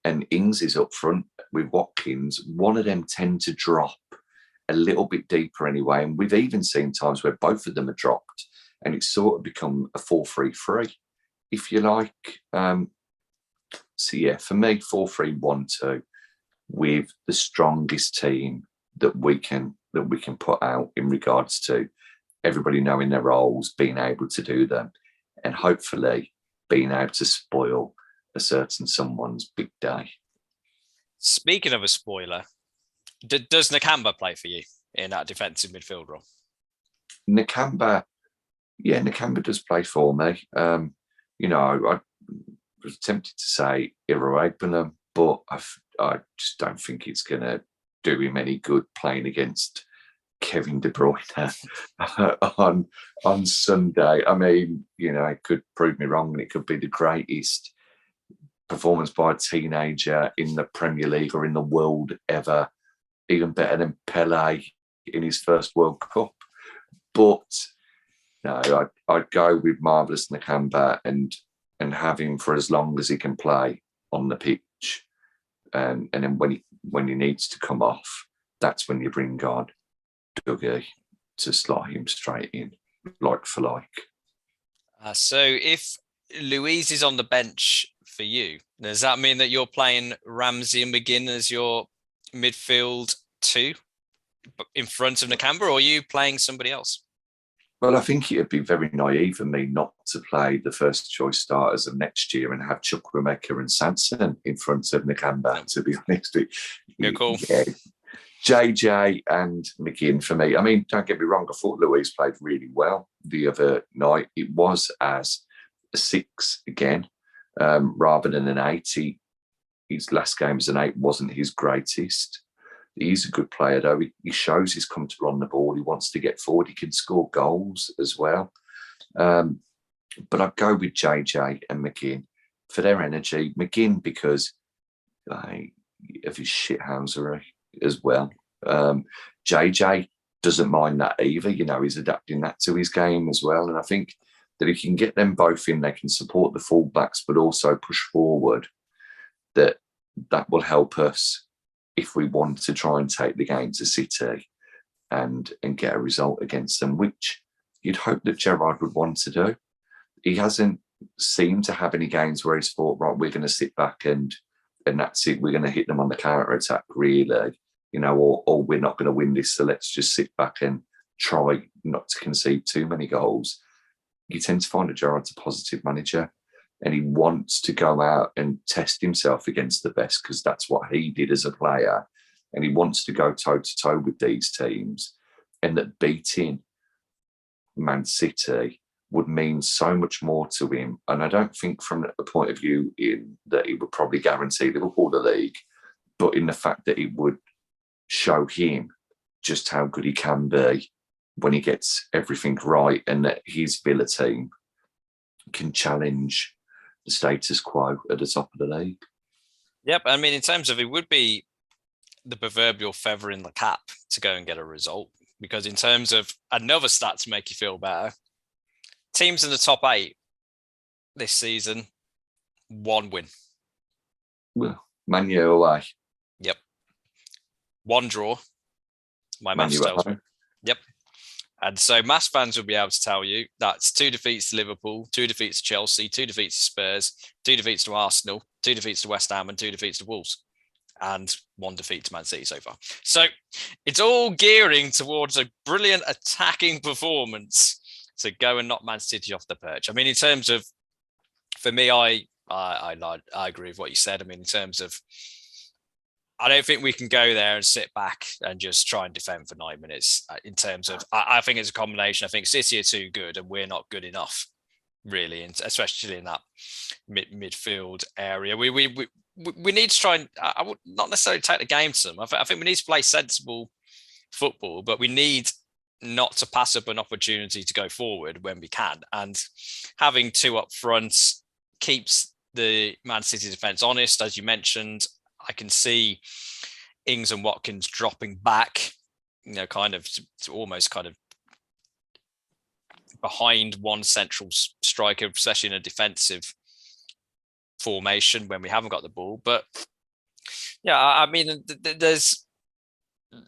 and Ings is up front with Watkins, one of them tend to drop a little bit deeper anyway. And we've even seen times where both of them are dropped and it's sort of become a 4-3-3, if you like. So yeah, for me, 4-3-1-2 with the strongest team that we can put out in regards to everybody knowing their roles, being able to do them, and hopefully being able to spoil a certain someone's big day. Speaking of a spoiler, does Nakamba play for you in that defensive midfield role? Nakamba does play for me. I was tempted to say Irregular, but I just don't think it's going to do him any good playing against Kevin De Bruyne on Sunday. I mean, it could prove me wrong, and it could be the greatest performance by a teenager in the Premier League or in the world ever, even better than Pele in his first World Cup. But no, I'd go with Marvellous Nakamba and have him for as long as he can play on the pitch, and then when he needs to come off, that's when you bring on Dougie to slot him straight in, like for like. So if Luiz is on the bench for you, does that mean that you're playing Ramsey and McGinn as your midfield two in front of Nakamba, or are you playing somebody else? Well, I think it would be very naive of me not to play the first choice starters of next year and have Chukwuemeka and Sanson in front of Nakamba, to be honest. You're cool. Yeah. JJ and McGinn for me. I mean, don't get me wrong, I thought Luiz played really well the other night. It was as a 6 again, rather than an 8. His last game as an 8 wasn't his greatest. He's a good player, though. He shows he's comfortable on the ball. He wants to get forward. He can score goals as well. But I'd go with JJ and McGinn for their energy. McGinn because of his shithousery as well. JJ doesn't mind that either. He's adapting that to his game as well. And I think that if you can get them both in, they can support the fullbacks, but also push forward. That will help us if we want to try and take the game to City and get a result against them, which you'd hope that Gerrard would want to do. He hasn't seemed to have any games where he's thought, right, we're going to sit back and that's it. We're going to hit them on the counter-attack, really, or we're not going to win this, so let's just sit back and try not to concede too many goals. You tend to find that Gerrard's a positive manager, and he wants to go out and test himself against the best because that's what he did as a player. And he wants to go toe-to-toe with these teams, and that beating Man City would mean so much more to him. And I don't think from a point of view in that he would probably guarantee Liverpool the league, but in the fact that it would show him just how good he can be when he gets everything right, and that his Villa team can challenge the status quo at the top of the league. Yep. I mean, in terms of, it would be the proverbial feather in the cap to go and get a result, because in terms of another stat to make you feel better, teams in the top 8 this season, 1 win. Well, Man U away. Yep. 1 draw. My maths tells me. Yep. And so maths fans will be able to tell you that's 2 defeats to Liverpool, 2 defeats to Chelsea, 2 defeats to Spurs, 2 defeats to Arsenal, 2 defeats to West Ham, and 2 defeats to Wolves, and 1 defeat to Man City so far. So it's all gearing towards a brilliant attacking performance to go and knock Man City off the perch. I mean, in terms of, for me, I agree with what you said. I mean, in terms of, I don't think we can go there and sit back and just try and defend for 9 minutes. In terms of, I think it's a combination. I think City are too good and we're not good enough, really, and especially in that midfield area. We need to try and, I would not necessarily take the game to them. I think we need to play sensible football, but we need not to pass up an opportunity to go forward when we can. And having 2 up front keeps the Man City defence honest, as you mentioned. I can see Ings and Watkins dropping back, kind of almost kind of behind one central striker, especially in a defensive formation when we haven't got the ball. But yeah, I mean,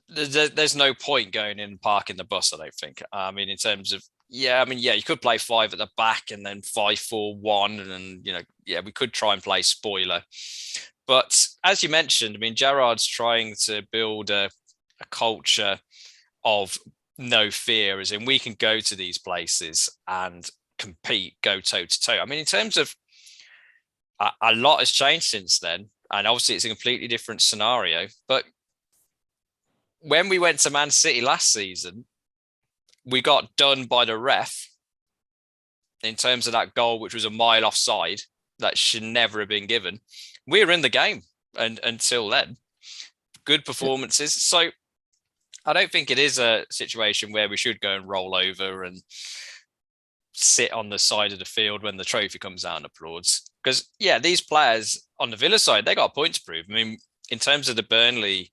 there's no point going in and parking the bus, I don't think. I mean, in terms of, you could play 5 at the back and then 5-4-1, and then, we could try and play spoiler. But as you mentioned, I mean, Gerrard's trying to build a culture of no fear, as in we can go to these places and compete, go toe to toe. I mean, in terms of a lot has changed since then, and obviously it's a completely different scenario. But when we went to Man City last season, we got done by the ref in terms of that goal, which was a mile offside that should never have been given. We were in the game and until then. Good performances. So I don't think it is a situation where we should go and roll over and sit on the side of the field when the trophy comes out and applauds. Because, these players on the Villa side, they got a point to prove. I mean, in terms of the Burnley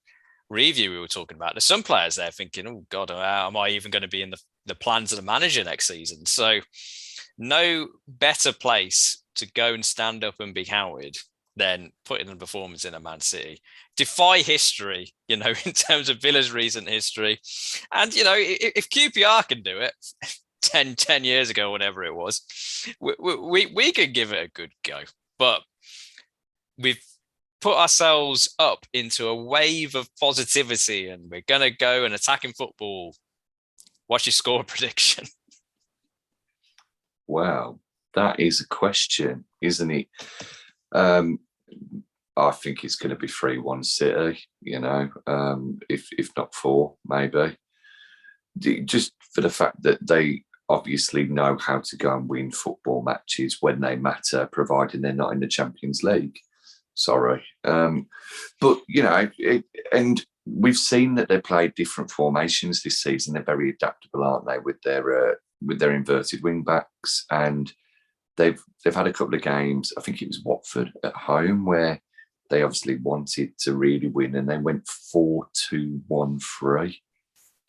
review we were talking about, there's some players there thinking, oh, God, am I even going to be in the plans of the manager next season? So no better place to go and stand up and be Howard than putting a performance in a Man City. Defy history, in terms of Villa's recent history. And, if QPR can do it 10 years ago, whatever it was, we could give it a good go. But we've put ourselves up into a wave of positivity and we're going to go and attacking football. What's your score prediction? Wow, that is a question, isn't it? I think it's going to be 3-1 City, if not 4, maybe. Just for the fact that they obviously know how to go and win football matches when they matter, providing they're not in the Champions League. Sorry. But, and we've seen that they play different formations this season. They're very adaptable, aren't they, with their inverted wing backs. And they've had a couple of games, I think it was Watford at home, where they obviously wanted to really win and they went 4-2-1-3.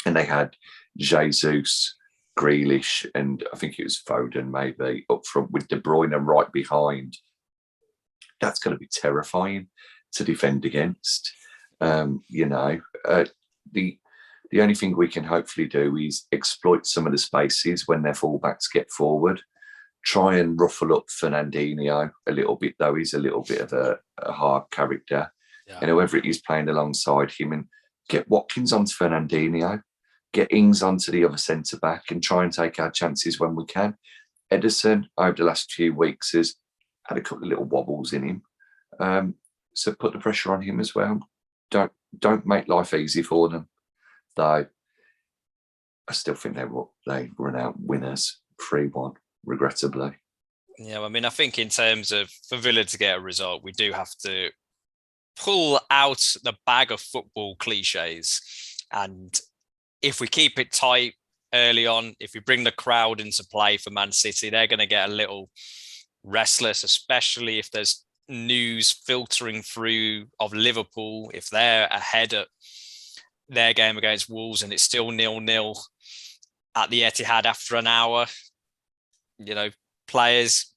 And they had Jesus, Grealish, and I think it was Foden maybe up front with De Bruyne right behind. That's going to be terrifying to defend against. The only thing we can hopefully do is exploit some of the spaces when their fullbacks get forward. Try and ruffle up Fernandinho a little bit, though. He's a little bit of a hard character. Yeah. And whoever it is playing alongside him, and get Watkins onto Fernandinho, get Ings onto the other centre-back and try and take our chances when we can. Ederson, over the last few weeks, has had a couple of little wobbles in him. So put the pressure on him as well. Don't make life easy for them, though. I still think they run out winners 3-1, regrettably. Yeah, I mean, I think in terms of for Villa to get a result, we do have to pull out the bag of football cliches. And if we keep it tight early on, if we bring the crowd into play for Man City, they're going to get a little restless, especially if there's news filtering through of Liverpool, if they're ahead at their game against Wolves and it's still 0-0 at the Etihad after an hour. Players,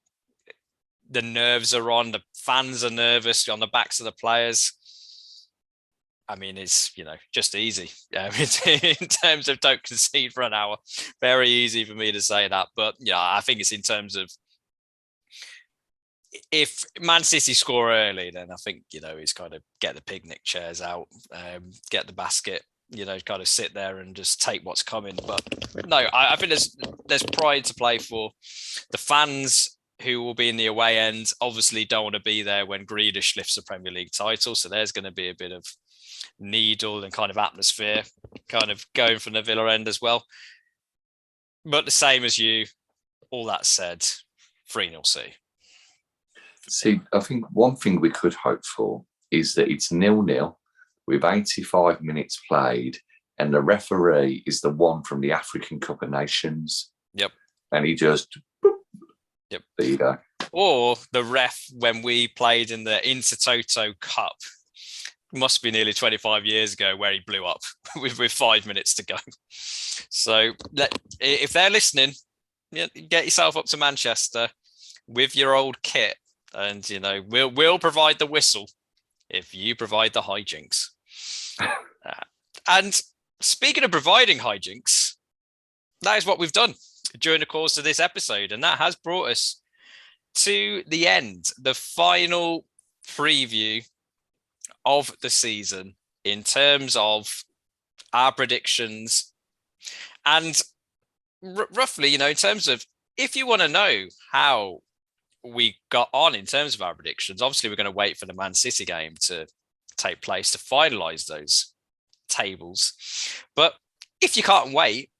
the nerves are on, the fans are nervous on the backs of the players. I mean, it's, just easy in terms of don't concede for an hour. Very easy for me to say that. But I think it's in terms of if Man City score early, then I think, it's kind of get the picnic chairs out, get the basket, kind of sit there and just take what's coming. But no, I think there's pride to play for. The fans who will be in the away end obviously don't want to be there when Grealish lifts the Premier League title. So there's going to be a bit of needle and kind of atmosphere kind of going from the Villa end as well. But the same as you, all that said, 3-0 City. See, I think one thing we could hope for is that it's 0-0 with 85 minutes played and the referee is the one from the African Cup of Nations. Yep. And he just, boop, yep. There you go. or the ref when we played in the Intertoto Cup. Must be nearly 25 years ago, where he blew up with 5 minutes to go. So if they're listening, get yourself up to Manchester with your old kit, and we'll provide the whistle if you provide the hijinks. And speaking of providing hijinks, that is what we've done during the course of this episode, and that has brought us to the end, the final preview of the season in terms of our predictions. And roughly, in terms of, if you want to know how we got on in terms of our predictions, obviously we're going to wait for the Man City game to take place to finalize those tables. But if you can't wait,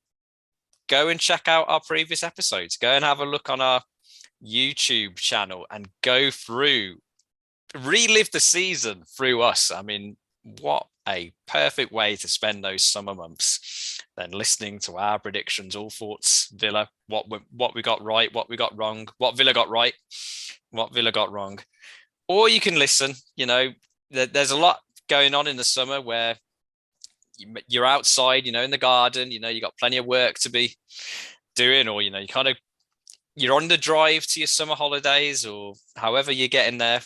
go and check out our previous episodes. Go and have a look on our YouTube channel and go through, relive the season through us. I mean, what a perfect way to spend those summer months, then listening to our predictions, all thoughts Villa, what we got right, what we got wrong, what Villa got right, what Villa got wrong. Or you can listen, there's a lot going on in the summer where you're outside, in the garden, you got plenty of work to be doing, or, you're on the drive to your summer holidays, or however you're getting there.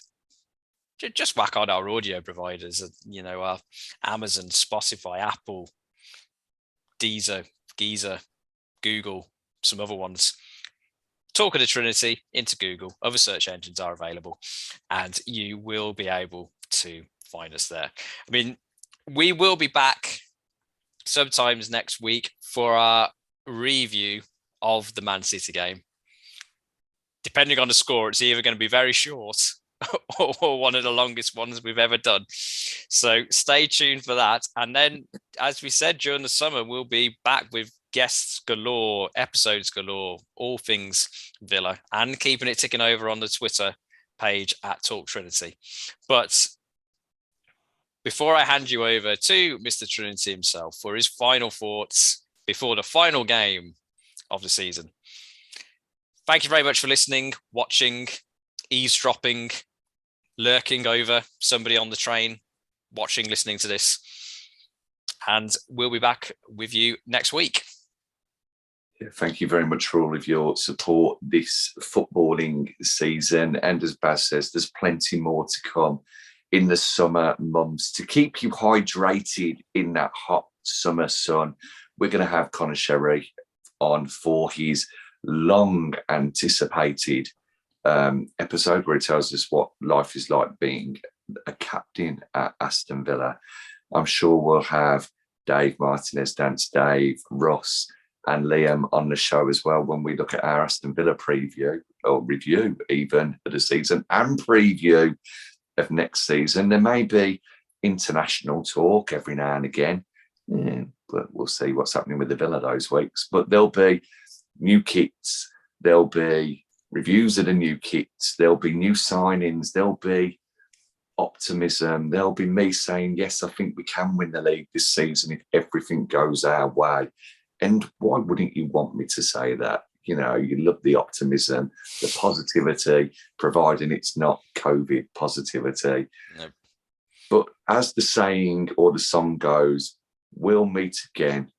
Just whack on our audio providers, our Amazon, Spotify, Apple, Deezer, Geezer, Google, some other ones. Talk of the Trinity into Google. Other search engines are available, and you will be able to find us there. I mean, we will be back sometimes next week for our review of the Man City game. Depending on the score, it's either going to be very short or one of the longest ones we've ever done. So stay tuned for that. And then, as we said, during the summer, we'll be back with guests galore, episodes galore, all things Villa, and keeping it ticking over on the Twitter page at Talk Trinity. But before I hand you over to Mr. Trinity himself for his final thoughts before the final game of the season, thank you very much for listening, watching, eavesdropping, lurking over somebody on the train, watching, listening to this. And we'll be back with you next week. Yeah, thank you very much for all of your support this footballing season. And as Baz says, there's plenty more to come in the summer months to keep you hydrated in that hot summer sun. We're going to have Conor Sherry on for his long anticipated episode where he tells us what life is like being a captain at Aston Villa. I'm sure we'll have Dave Martinez, Dance Dave, Ross and Liam on the show as well when we look at our Aston Villa preview or review even of the season and preview of next season. There may be international talk every now and again, but we'll see what's happening with the Villa those weeks. But there'll be new kits, there'll be reviews of the new kits, there'll be new signings, there'll be optimism, there'll be me saying, yes, I think we can win the league this season if everything goes our way. And why wouldn't you want me to say that? You love the optimism, the positivity, providing it's not COVID positivity. Nope. But as the saying or the song goes, we'll meet again.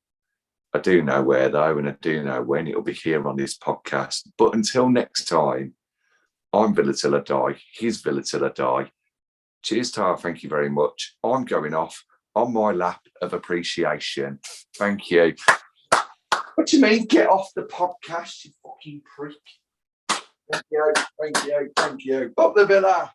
I do know where, though, and I do know when. It'll be here on this podcast. But until next time, I'm Villa till I die. He's Villa till I die. Cheers, Tar. Thank you very much. I'm going off on my lap of appreciation. Thank you. What do you mean, get off the podcast, you fucking prick? Thank you. Up the Villa.